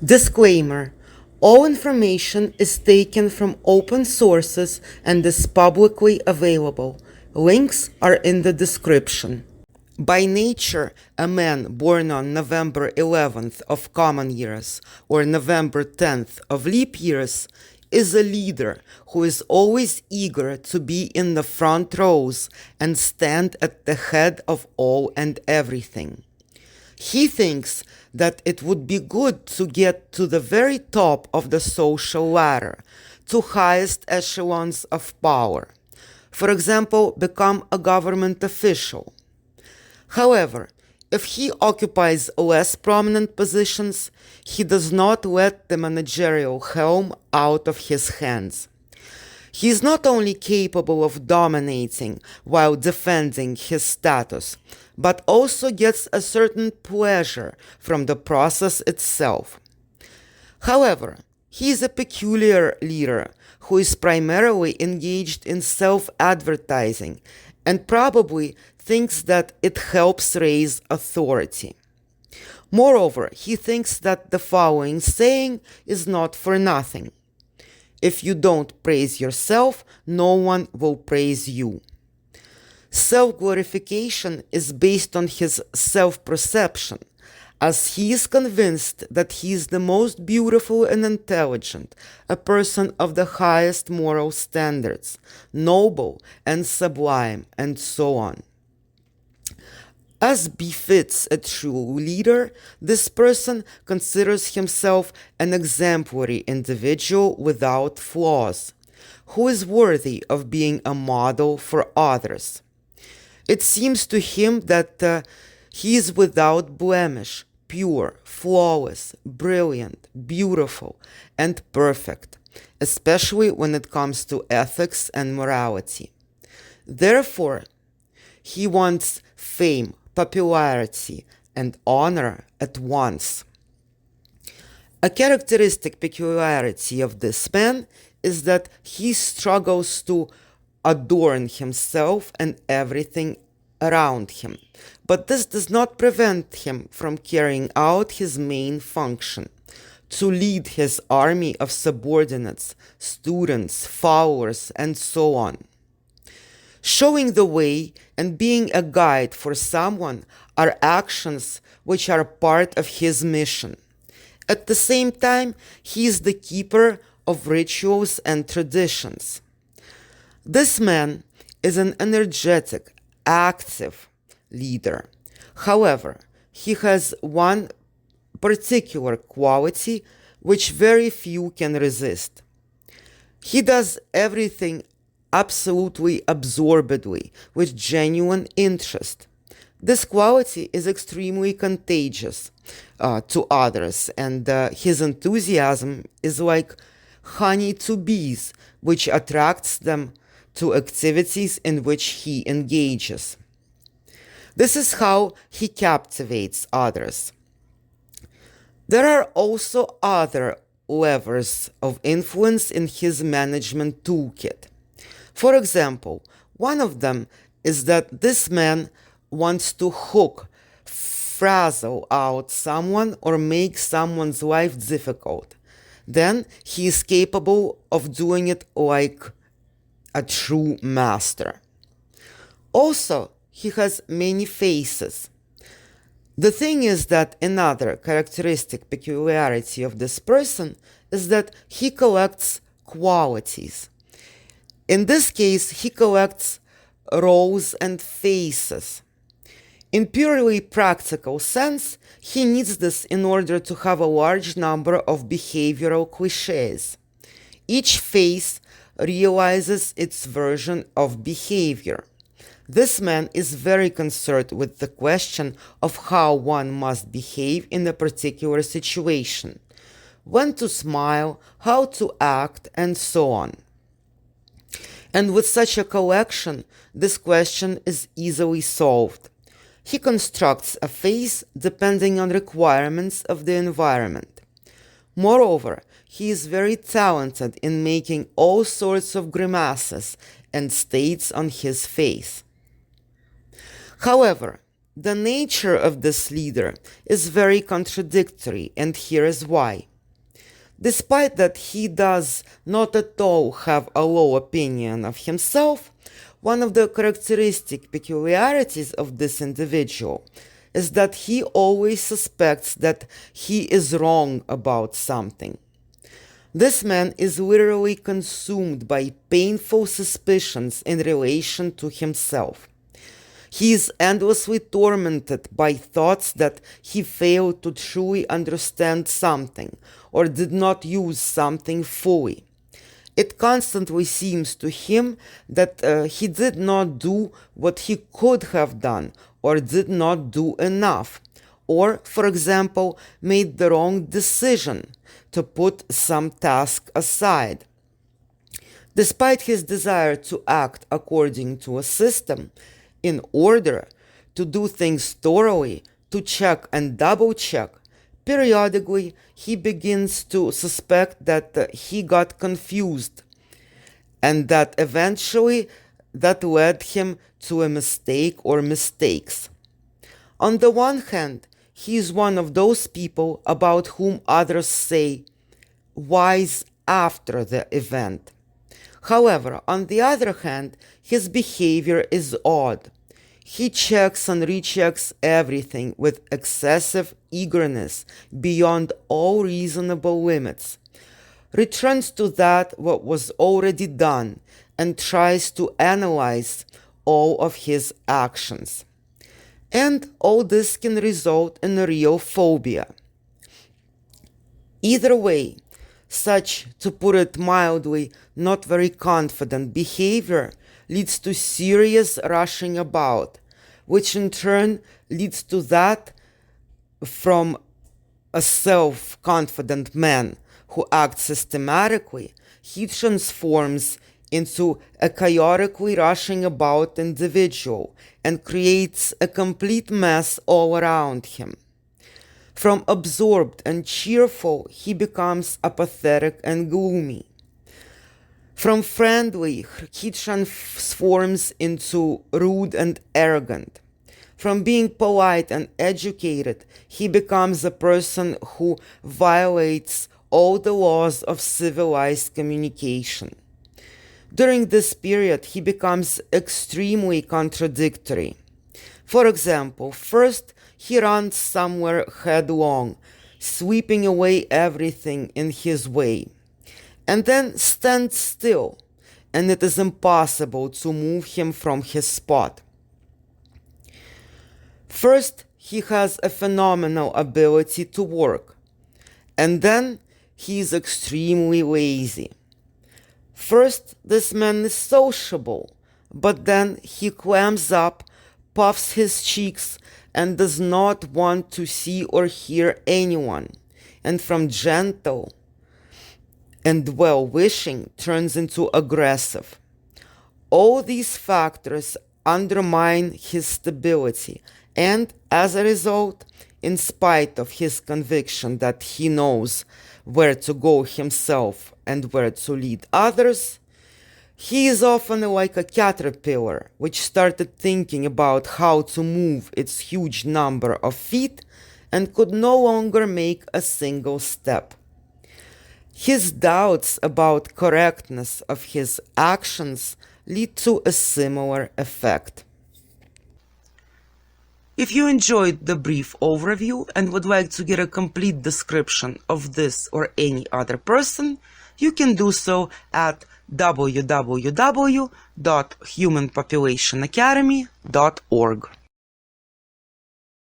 Disclaimer: all information is taken from open sources and is publicly available. Links are in the description. By nature, a man born on November 11th of common years or November 10th of leap years is a leader who is always eager to be in the front rows and stand at the head of all and everything. He thinks that it would be good to get to the very top of the social ladder, to highest echelons of power. For example, become a government official. However, if he occupies less prominent positions, he does not let the managerial helm out of his hands. He is not only capable of dominating while defending his status, but also gets a certain pleasure from the process itself. However, he is a peculiar leader who is primarily engaged in self-advertising and probably thinks that it helps raise authority. Moreover, he thinks that the following saying is not for nothing: if you don't praise yourself, no one will praise you. Self-glorification is based on his self-perception, as he is convinced that he is the most beautiful and intelligent, a person of the highest moral standards, noble and sublime, and so on. As befits a true leader, this person considers himself an exemplary individual without flaws, who is worthy of being a model for others. It seems to him that he is without blemish, pure, flawless, brilliant, beautiful, and perfect, especially when it comes to ethics and morality. Therefore, he wants fame, popularity, and honor at once. A characteristic peculiarity of this man is that he struggles to adorn himself and everything around him, but this does not prevent him from carrying out his main function: to lead his army of subordinates, students, followers, and so on. Showing the way and being a guide for someone are actions which are part of his mission. At the same time, he is the keeper of rituals and traditions. This man is an energetic, active leader. However, he has one particular quality which very few can resist. He does everything absolutely absorbedly, with genuine interest. This quality is extremely contagious to others, and his enthusiasm is like honey to bees, which attracts them to activities in which he engages. This is how he captivates others. There are also other levers of influence in his management toolkit. For example, one of them is that this man wants to hook, frazzle out someone or make someone's life difficult. Then he is capable of doing it like a true master. Also, he has many faces. The thing is that another characteristic peculiarity of this person is that he collects qualities. In this case, he collects roles and faces. In purely practical sense, he needs this in order to have a large number of behavioral cliches. Each face realizes its version of behavior. This man is very concerned with the question of how one must behave in a particular situation, when to smile, how to act, and so on. And with such a collection, this question is easily solved. He constructs a face depending on requirements of the environment. Moreover, he is very talented in making all sorts of grimaces and states on his face. However, The nature of this leader is very contradictory, and here is why. Despite that he does not at all have a low opinion of himself, one of the characteristic peculiarities of this individual is that he always suspects that he is wrong about something. This man is literally consumed by painful suspicions in relation to himself. He is endlessly tormented by thoughts that he failed to truly understand something or did not use something fully. It constantly seems to him that he did not do what he could have done or did not do enough, or, for example, made the wrong decision to put some task aside. Despite his desire to act according to a system, in order to do things thoroughly, to check and double-check, periodically he begins to suspect that he got confused, and that eventually that led him to a mistake or mistakes. On the one hand, he is one of those people about whom others say, wise after the event. However, on the other hand, his behavior is odd. He checks and rechecks everything with excessive eagerness beyond all reasonable limits, returns to that what was already done, and tries to analyze all of his actions. And all this can result in a real phobia. Either way, such, to put it mildly, not very confident behavior leads to serious rushing about, which in turn leads to that from a self-confident man who acts systematically, he transforms into a chaotically rushing about individual and creates a complete mess all around him. From absorbed and cheerful, he becomes apathetic and gloomy. From friendly, he transforms into rude and arrogant. From being polite and educated, he becomes a person who violates all the laws of civilized communication. During this period, he becomes extremely contradictory. For example, first, he runs somewhere headlong, sweeping away everything in his way, and then stands still, and it is impossible to move him from his spot. First, he has a phenomenal ability to work, and then he is extremely lazy. First, this man is sociable, but then he clams up, puffs his cheeks, and does not want to see or hear anyone, and from gentle and well-wishing turns into aggressive. All these factors undermine his stability, and as a result, in spite of his conviction that he knows where to go himself and where to lead others, he is often like a caterpillar which started thinking about how to move its huge number of feet and could no longer make a single step. His doubts about correctness of his actions lead to a similar effect. If you enjoyed the brief overview and would like to get a complete description of this or any other person, you can do so at www.humanpopulationacademy.org.